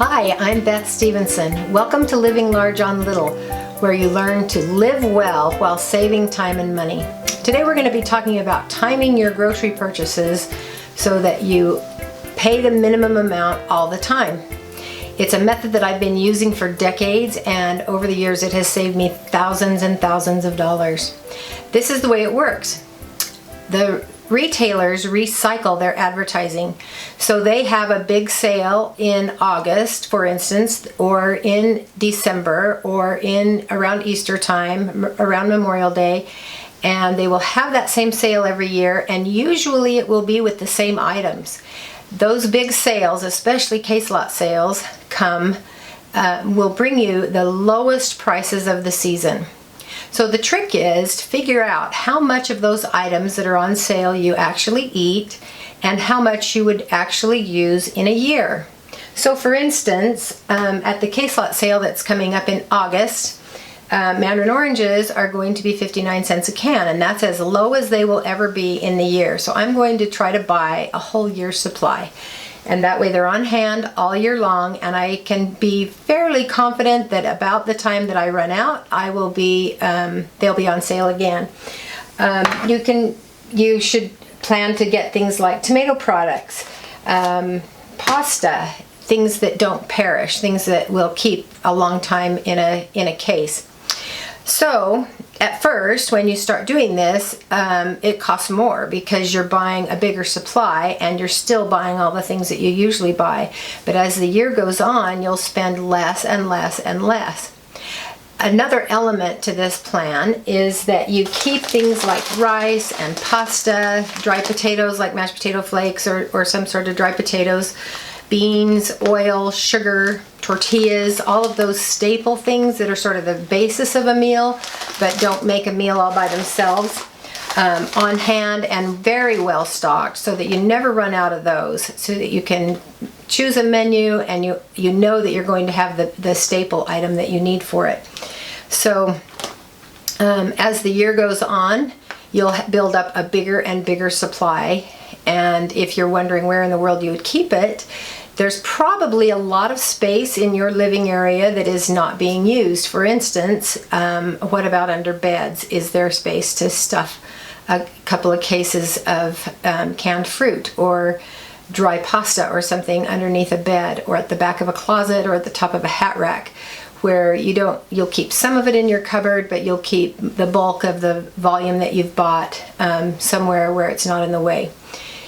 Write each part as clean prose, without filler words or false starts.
Hi, I'm Beth Stevenson. Welcome to Living Large on Little, where you learn to live well while saving time and money. Today we're going to be talking about timing your grocery purchases so that you pay the minimum amount all the time. It's a method that I've been using for decades, and over the years it has saved me thousands and thousands of dollars. This is the way it works. The retailers recycle their advertising. So they have a big sale in August, for instance, or in December, or in around Easter time, around Memorial Day, and they will have that same sale every year, and usually it will be with the same items. Those big sales, especially case lot sales, will bring you the lowest prices of the season. So the trick is to figure out how much of those items that are on sale you actually eat and how much you would actually use in a year. So for instance, at the case lot sale that's coming up in August, mandarin oranges are going to be 59 cents a can, and that's as low as they will ever be in the year. So I'm going to try to buy a whole year's supply. And that way they're on hand all year long, and I can be fairly confident that about the time that I run out, they'll be on sale again. You should plan to get things like tomato products, pasta, things that don't perish, things that will keep a long time in a case. So at first, when you start doing this, it costs more because you're buying a bigger supply and you're still buying all the things that you usually buy. But as the year goes on, you'll spend less and less and less. Another element to this plan is that you keep things like rice and pasta, dry potatoes like mashed potato flakes or some sort of dry potatoes, beans, oil, sugar, tortillas, all of those staple things that are sort of the basis of a meal but don't make a meal all by themselves, on hand and very well stocked so that you never run out of those, so that you can choose a menu and you know that you're going to have the staple item that you need for it. So as the year goes on, you'll build up a bigger and bigger supply, and if you're wondering where in the world you would keep it, there's probably a lot of space in your living area that is not being used. For instance, what about under beds? Is there space to stuff a couple of cases of canned fruit or dry pasta or something underneath a bed, or at the back of a closet, or at the top of a hat rack, where you'll keep some of it in your cupboard, but you'll keep the bulk of the volume that you've bought somewhere where it's not in the way.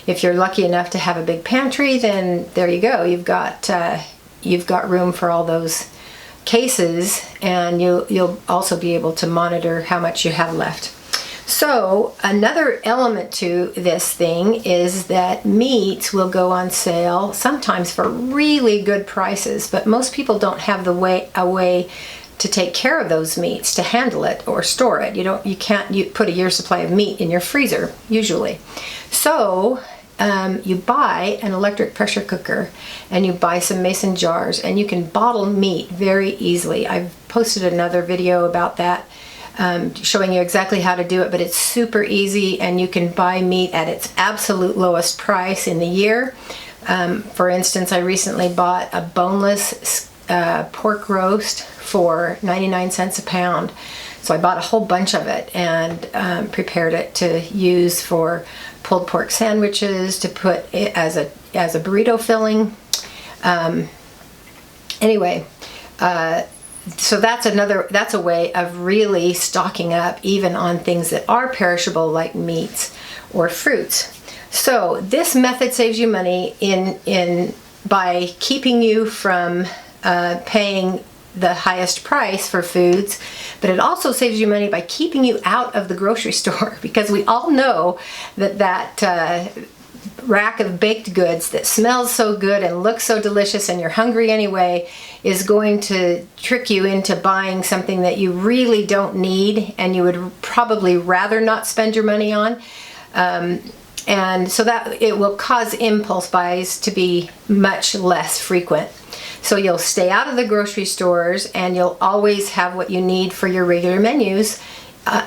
If you're lucky enough to have a big pantry, then there you go. You've got room for all those cases, and you'll also be able to monitor how much you have left. So another element to this thing is that meats will go on sale sometimes for really good prices, but most people don't have a way to take care of those meats, to handle it or store it. You can't put a year's supply of meat in your freezer usually. So you buy an electric pressure cooker and you buy some mason jars, and you can bottle meat very easily. I've posted another video about that, showing you exactly how to do it, but it's super easy, and you can buy meat at its absolute lowest price in the year. For instance, I recently bought a boneless pork roast for 99 cents a pound. So I bought a whole bunch of it and prepared it to use for pulled pork sandwiches, to put it as a burrito filling. So that's a way of really stocking up even on things that are perishable, like meats or fruits. So this method saves you money by keeping you from paying the highest price for foods, but it also saves you money by keeping you out of the grocery store, because we all know that rack of baked goods that smells so good and looks so delicious and you're hungry anyway is going to trick you into buying something that you really don't need and you would probably rather not spend your money on. And so that it will cause impulse buys to be much less frequent. So you'll stay out of the grocery stores, and you'll always have what you need for your regular menus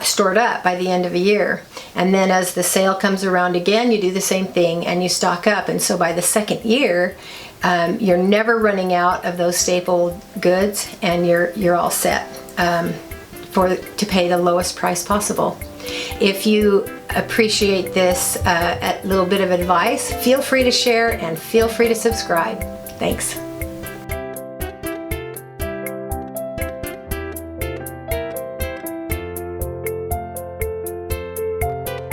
stored up by the end of a year. And then as the sale comes around again, you do the same thing and you stock up. And so by the second year, you're never running out of those staple goods, and you're all set to pay the lowest price possible. If you appreciate this little bit of advice, feel free to share and feel free to subscribe. Thanks.